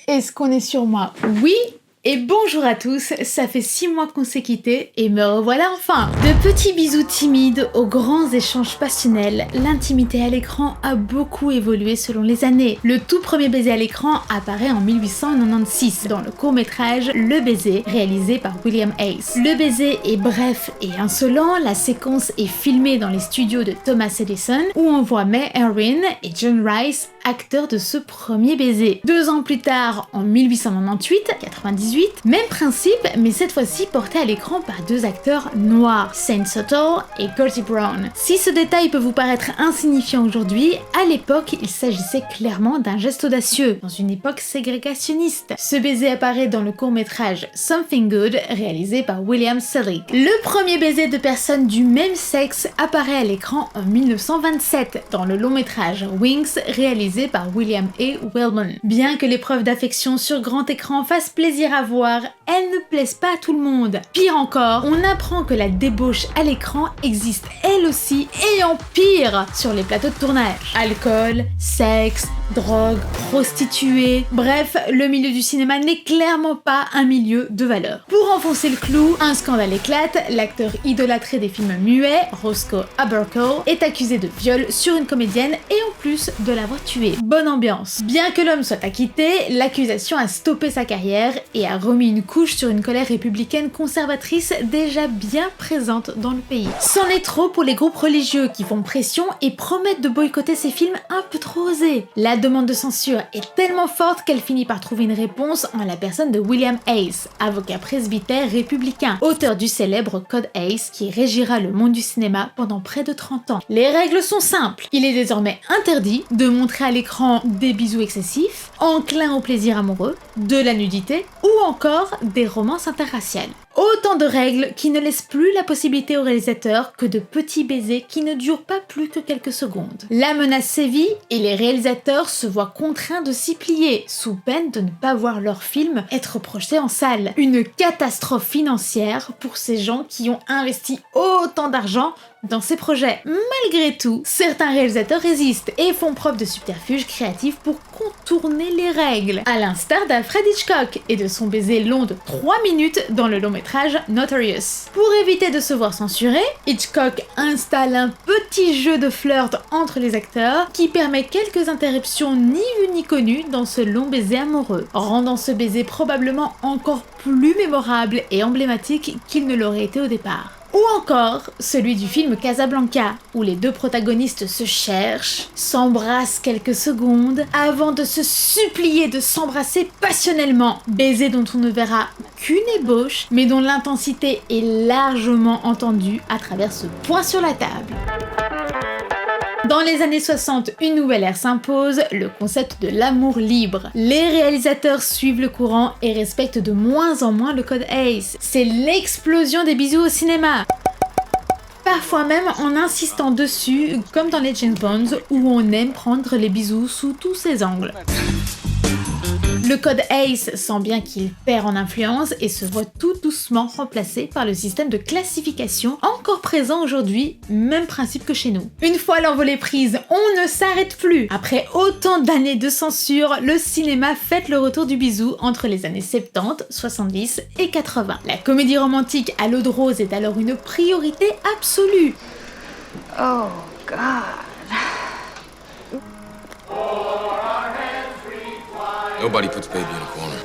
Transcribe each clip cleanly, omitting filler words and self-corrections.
Est-ce qu'on est sur moi? Oui. Et bonjour à tous, ça fait 6 mois qu'on s'est quittés et me revoilà enfin. De petits bisous timides aux grands échanges passionnels, l'intimité à l'écran a beaucoup évolué selon les années. Le tout premier baiser à l'écran apparaît en 1896 dans le court-métrage Le Baiser, réalisé par William Hayes. Le baiser est bref et insolent, la séquence est filmée dans les studios de Thomas Edison où on voit May Irwin et John Rice, acteurs de ce premier baiser. 2 ans plus tard, en 1898, même principe, mais cette fois-ci porté à l'écran par 2 acteurs noirs, Shane Suttle et Gertie Brown. Si ce détail peut vous paraître insignifiant aujourd'hui, à l'époque, il s'agissait clairement d'un geste audacieux, dans une époque ségrégationniste. Ce baiser apparaît dans le court-métrage Something Good, réalisé par William Selig. Le premier baiser de personnes du même sexe apparaît à l'écran en 1927, dans le long-métrage Wings, réalisé par William A. Wellman. Bien que l'épreuve d'affection sur grand écran fasse plaisir à voir, elle ne plaise pas à tout le monde. Pire encore, on apprend que la débauche à l'écran existe elle aussi et en pire sur les plateaux de tournage. Alcool, sexe, drogue, prostituées, bref, le milieu du cinéma n'est clairement pas un milieu de valeur. Pour enfoncer le clou, un scandale éclate, l'acteur idolâtré des films muets, Roscoe Abercrombie, est accusé de viol sur une comédienne et en plus de l'avoir tuée. Bonne ambiance. Bien que l'homme soit acquitté, l'accusation a stoppé sa carrière et a remis une couche sur une colère républicaine conservatrice déjà bien présente dans le pays. C'en est trop pour les groupes religieux qui font pression et promettent de boycotter ces films un peu trop osés. La demande de censure est tellement forte qu'elle finit par trouver une réponse en la personne de William Hayes, avocat presbytère républicain, auteur du célèbre Code Hayes qui régira le monde du cinéma pendant près de 30 ans. Les règles sont simples. Il est désormais interdit de montrer à l'écran des bisous excessifs, enclins au plaisir amoureux, de la nudité ou encore des romances interraciales. Autant de règles qui ne laissent plus la possibilité aux réalisateurs que de petits baisers qui ne durent pas plus que quelques secondes. La menace sévit et les réalisateurs se voient contraints de s'y plier, sous peine de ne pas voir leur film être projeté en salle. Une catastrophe financière pour ces gens qui ont investi autant d'argent dans ces projets. Malgré tout, certains réalisateurs résistent et font preuve de subterfuge créatif pour contourner les règles, à l'instar d'Alfred Hitchcock et de son baiser long de 3 minutes dans le long-métrage Notorious. Pour éviter de se voir censuré, Hitchcock installe un petit jeu de flirt entre les acteurs qui permet quelques interruptions ni vues ni connues dans ce long baiser amoureux, rendant ce baiser probablement encore plus mémorable et emblématique qu'il ne l'aurait été au départ. Ou encore celui du film Casablanca, où les 2 protagonistes se cherchent, s'embrassent quelques secondes, avant de se supplier de s'embrasser passionnellement. Baiser dont on ne verra qu'une ébauche, mais dont l'intensité est largement entendue à travers ce point sur la table. Dans les années 60, une nouvelle ère s'impose, le concept de l'amour libre. Les réalisateurs suivent le courant et respectent de moins en moins le code Hayes. C'est l'explosion des bisous au cinéma. Parfois même en insistant dessus, comme dans les James Bond, où on aime prendre les bisous sous tous ses angles. Le code Hayes sent bien qu'il perd en influence et se voit tout doucement remplacé par le système de classification encore présent aujourd'hui, même principe que chez nous. Une fois l'envolée prise, on ne s'arrête plus. Après autant d'années de censure, le cinéma fête le retour du bisou entre les années 70, 70 et 80. La comédie romantique à l'eau de rose est alors une priorité absolue. Oh God. Nobody puts baby in a corner.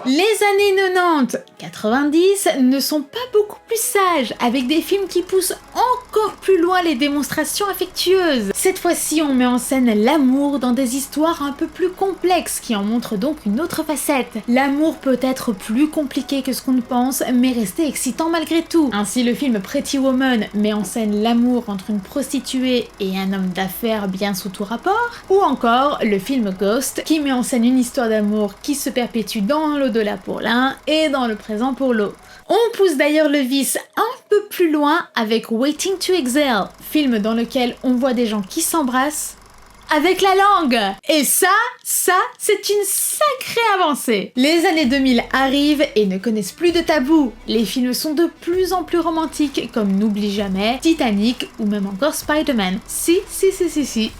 Les années 90, 90 ne sont pas beaucoup plus sages, avec des films qui poussent encore plus loin les démonstrations affectueuses. Cette fois-ci, on met en scène l'amour dans des histoires un peu plus complexes, qui en montrent donc une autre facette. L'amour peut être plus compliqué que ce qu'on ne pense, mais rester excitant malgré tout. Ainsi, le film Pretty Woman met en scène l'amour entre une prostituée et un homme d'affaires bien sous tout rapport. Ou encore, le film Ghost, qui met en scène une histoire d'amour qui se perpétue dans l'au-delà pour l'un et dans le présent pour l'autre. On pousse d'ailleurs le vice un peu plus loin avec Waiting to Exhale, film dans lequel on voit des gens qui s'embrassent avec la langue. Et ça, c'est une sacrée avancée. Les années 2000 arrivent et ne connaissent plus de tabou. Les films sont de plus en plus romantiques, comme N'oublie jamais, Titanic ou même encore Spider-Man. Si,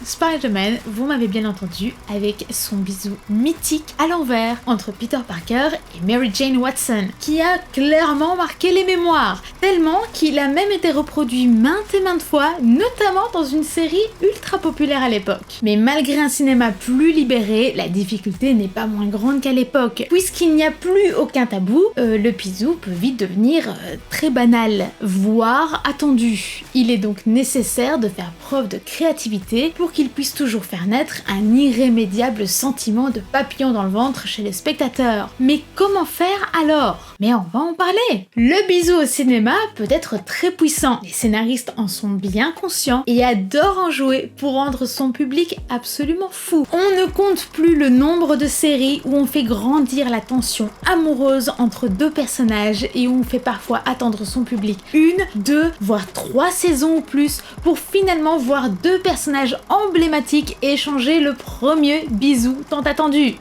Spider-Man, vous m'avez bien entendu, avec son bisou mythique à l'envers entre Peter Parker et Mary Jane Watson, qui a clairement marqué les mémoires, tellement qu'il a même été reproduit maintes et maintes fois, notamment dans une série ultra populaire à l'époque. Mais malgré un cinéma plus libéré, la difficulté n'est pas moins grande qu'à l'époque. Puisqu'il n'y a plus aucun tabou, le bisou peut vite devenir très banal, voire attendu. Il est donc nécessaire de faire preuve de créativité pour qu'il puisse toujours faire naître un irrémédiable sentiment de papillon dans le ventre chez les spectateurs. Mais comment faire alors? Mais on va en parler. Le bisou au cinéma peut être très puissant. Les scénaristes en sont bien conscients et adorent en jouer pour rendre son public absolument fou. On ne compte plus le nombre de séries où on fait grandir la tension amoureuse entre deux personnages et où on fait parfois attendre son public 1, 2, voire 3 saisons ou plus pour finalement voir deux personnages emblématiques échanger le premier bisou tant attendu.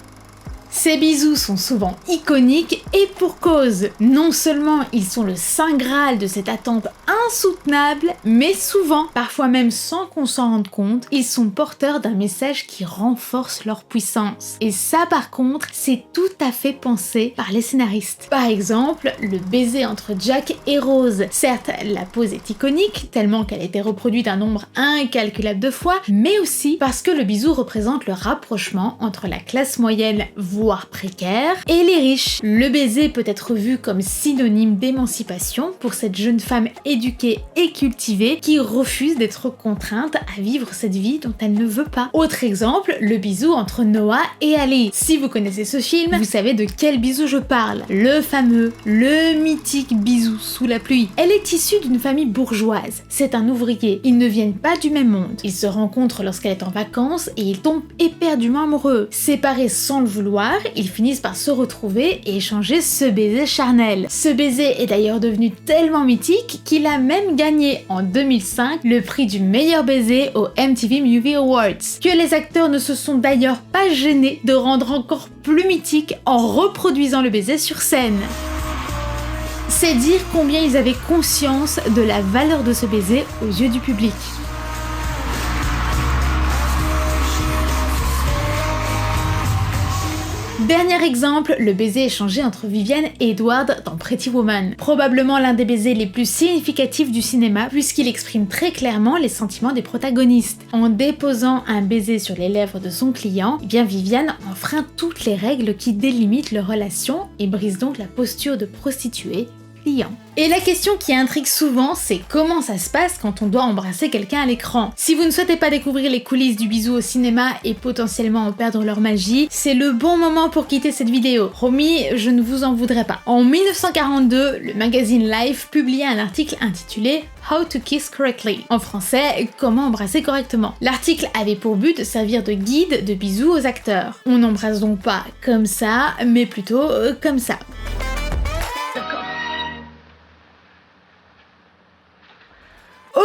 Ces bisous sont souvent iconiques et pour cause. Non seulement ils sont le saint graal de cette attente insoutenable, mais souvent, parfois même sans qu'on s'en rende compte, ils sont porteurs d'un message qui renforce leur puissance. Et ça par contre, c'est tout à fait pensé par les scénaristes. Par exemple, le baiser entre Jack et Rose. Certes, la pose est iconique, tellement qu'elle a été reproduite un nombre incalculable de fois, mais aussi parce que le bisou représente le rapprochement entre la classe moyenne, voire précaire, et les riches. Le baiser peut être vu comme synonyme d'émancipation pour cette jeune femme éduquée et cultivée qui refuse d'être contrainte à vivre cette vie dont elle ne veut pas. Autre exemple, le bisou entre Noah et Ali. Si vous connaissez ce film, vous savez de quel bisou je parle. Le fameux, le mythique bisou sous la pluie. Elle est issue d'une famille bourgeoise. C'est un ouvrier. Ils ne viennent pas du même monde. Ils se rencontrent lorsqu'elle est en vacances et ils tombent éperdument amoureux. Séparés sans le vouloir, ils finissent par se retrouver et échanger ce baiser charnel. Ce baiser est d'ailleurs devenu tellement mythique qu'il a même gagné en 2005 le prix du meilleur baiser aux MTV Movie Awards, que les acteurs ne se sont d'ailleurs pas gênés de rendre encore plus mythique en reproduisant le baiser sur scène. C'est dire combien ils avaient conscience de la valeur de ce baiser aux yeux du public. Dernier exemple, le baiser échangé entre Vivienne et Edward dans Pretty Woman. Probablement l'un des baisers les plus significatifs du cinéma puisqu'il exprime très clairement les sentiments des protagonistes. En déposant un baiser sur les lèvres de son client, eh bien Vivienne enfreint toutes les règles qui délimitent leur relation et brise donc la posture de prostituée client. Et la question qui intrigue souvent, c'est comment ça se passe quand on doit embrasser quelqu'un à l'écran. Si vous ne souhaitez pas découvrir les coulisses du bisou au cinéma et potentiellement en perdre leur magie, c'est le bon moment pour quitter cette vidéo. Promis, je ne vous en voudrais pas. En 1942, le magazine Life publiait un article intitulé How to Kiss Correctly. En français, comment embrasser correctement. L'article avait pour but de servir de guide de bisous aux acteurs. On n'embrasse donc pas comme ça, mais plutôt comme ça.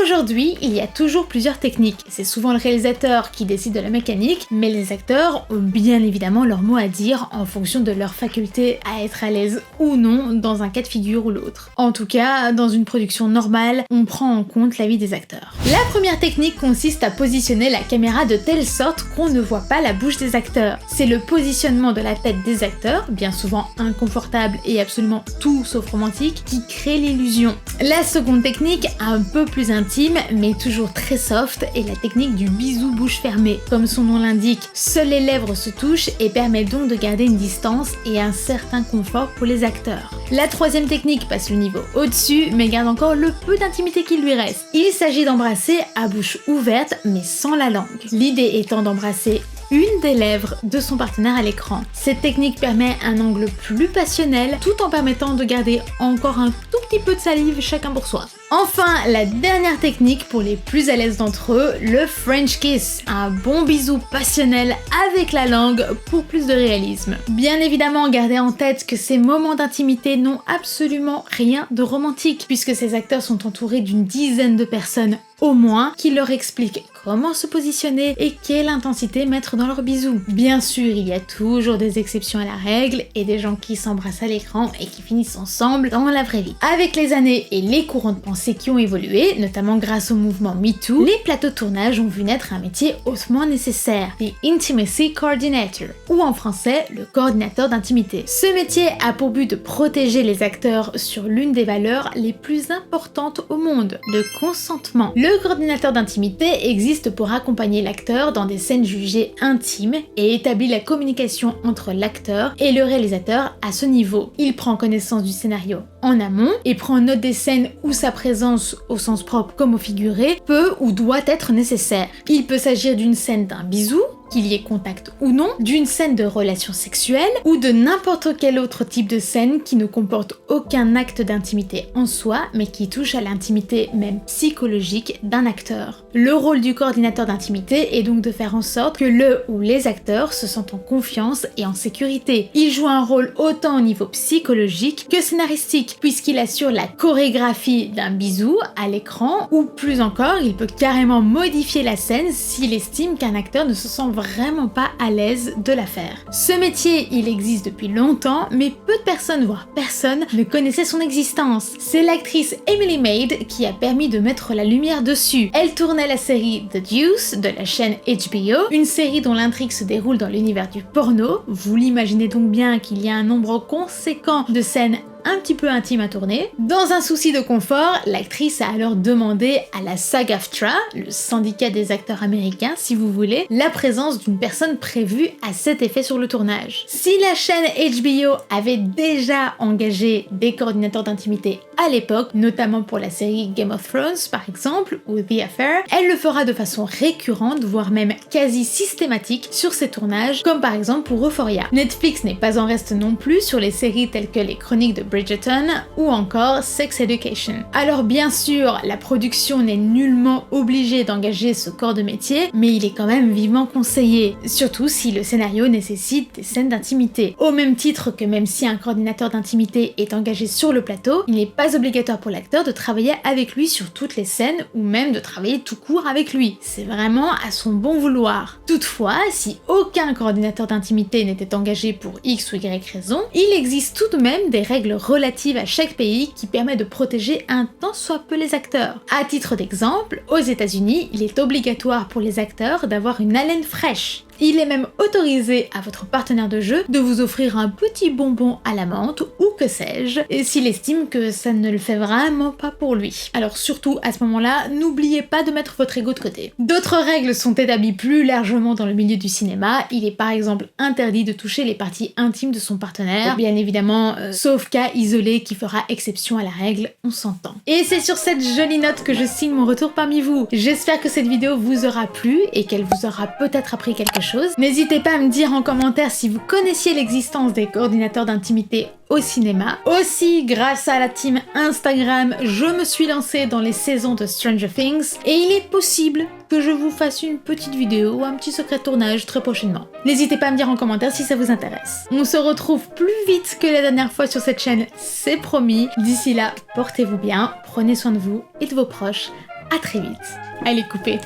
Aujourd'hui, il y a toujours plusieurs techniques. C'est souvent le réalisateur qui décide de la mécanique, mais les acteurs ont bien évidemment leur mot à dire en fonction de leur faculté à être à l'aise ou non dans un cas de figure ou l'autre. En tout cas, dans une production normale, on prend en compte l'avis des acteurs. La première technique consiste à positionner la caméra de telle sorte qu'on ne voit pas la bouche des acteurs. C'est le positionnement de la tête des acteurs, bien souvent inconfortable et absolument tout sauf romantique, qui crée l'illusion. La seconde technique, un peu plus intime, mais toujours très soft, est la technique du bisou bouche fermée. Comme son nom l'indique, seules les lèvres se touchent et permet donc de garder une distance et un certain confort pour les acteurs. La troisième technique passe le niveau au-dessus, mais garde encore le peu d'intimité qu'il lui reste. Il s'agit d'embrasser à bouche ouverte, mais sans la langue. L'idée étant d'embrasser une des lèvres de son partenaire à l'écran. Cette technique permet un angle plus passionnel, tout en permettant de garder encore un tout petit peu de salive chacun pour soi. Enfin, la dernière technique pour les plus à l'aise d'entre eux, le French kiss. Un bon bisou passionnel avec la langue pour plus de réalisme. Bien évidemment, gardez en tête que ces moments d'intimité n'ont absolument rien de romantique, puisque ces acteurs sont entourés d'une dizaine de personnes au moins, qui leur expliquent comment se positionner et quelle intensité mettre dans leurs bisous. Bien sûr, il y a toujours des exceptions à la règle et des gens qui s'embrassent à l'écran et qui finissent ensemble dans la vraie vie. Avec les années et les courants de pensée qui ont évolué, notamment grâce au mouvement MeToo, les plateaux de tournage ont vu naître un métier hautement nécessaire, the Intimacy Coordinator, ou en français, le coordinateur d'intimité. Ce métier a pour but de protéger les acteurs sur l'une des valeurs les plus importantes au monde, le consentement. Le coordinateur d'intimité existe pour accompagner l'acteur dans des scènes jugées intimes et établit la communication entre l'acteur et le réalisateur à ce niveau. Il prend connaissance du scénario en amont et prend note des scènes où sa présence, au sens propre comme au figuré, peut ou doit être nécessaire. Il peut s'agir d'une scène d'un bisou, qu'il y ait contact ou non, d'une scène de relation sexuelle ou de n'importe quel autre type de scène qui ne comporte aucun acte d'intimité en soi, mais qui touche à l'intimité même psychologique d'un acteur. Le rôle du coordinateur d'intimité est donc de faire en sorte que le ou les acteurs se sentent en confiance et en sécurité. Il joue un rôle autant au niveau psychologique que scénaristique, puisqu'il assure la chorégraphie d'un bisou à l'écran, ou plus encore, il peut carrément modifier la scène s'il estime qu'un acteur ne se sent vraiment pas à l'aise de la faire. Ce métier, il existe depuis longtemps, mais peu de personnes, voire personne, ne connaissaient son existence. C'est l'actrice Emily Maid qui a permis de mettre la lumière dessus. Elle tournait la série The Deuce de la chaîne HBO, une série dont l'intrigue se déroule dans l'univers du porno. Vous l'imaginez donc bien qu'il y a un nombre conséquent de scènes un petit peu intime à tourner. Dans un souci de confort, l'actrice a alors demandé à la SAG-AFTRA, le syndicat des acteurs américains si vous voulez, la présence d'une personne prévue à cet effet sur le tournage. Si la chaîne HBO avait déjà engagé des coordinateurs d'intimité à l'époque, notamment pour la série Game of Thrones par exemple, ou The Affair, elle le fera de façon récurrente, voire même quasi systématique sur ses tournages, comme par exemple pour Euphoria. Netflix n'est pas en reste non plus sur les séries telles que les Chroniques de Bridgerton ou encore Sex Education. Alors bien sûr, la production n'est nullement obligée d'engager ce corps de métier, mais il est quand même vivement conseillé, surtout si le scénario nécessite des scènes d'intimité. Au même titre que même si un coordinateur d'intimité est engagé sur le plateau, il n'est pas obligatoire pour l'acteur de travailler avec lui sur toutes les scènes ou même de travailler tout court avec lui. C'est vraiment à son bon vouloir. Toutefois, si aucun coordinateur d'intimité n'était engagé pour X ou Y raison, il existe tout de même des règles relatives à chaque pays qui permet de protéger un tant soit peu les acteurs. À titre d'exemple, aux États-Unis, il est obligatoire pour les acteurs d'avoir une haleine fraîche. Il est même autorisé à votre partenaire de jeu de vous offrir un petit bonbon à la menthe ou que sais-je, et s'il estime que ça ne le fait vraiment pas pour lui. Alors surtout, à ce moment-là, n'oubliez pas de mettre votre ego de côté. D'autres règles sont établies plus largement dans le milieu du cinéma. Il est par exemple interdit de toucher les parties intimes de son partenaire, bien évidemment, sauf cas isolé qui fera exception à la règle, on s'entend. Et c'est sur cette jolie note que je signe mon retour parmi vous. J'espère que cette vidéo vous aura plu et qu'elle vous aura peut-être appris quelque chose. N'hésitez pas à me dire en commentaire si vous connaissiez l'existence des coordinateurs d'intimité au cinéma. Aussi, grâce à la team Instagram, je me suis lancée dans les saisons de Stranger Things et il est possible que je vous fasse une petite vidéo ou un petit secret de tournage très prochainement. N'hésitez pas à me dire en commentaire si ça vous intéresse. On se retrouve plus vite que la dernière fois sur cette chaîne, c'est promis. D'ici là, portez-vous bien, prenez soin de vous et de vos proches. À très vite. Allez, coupez.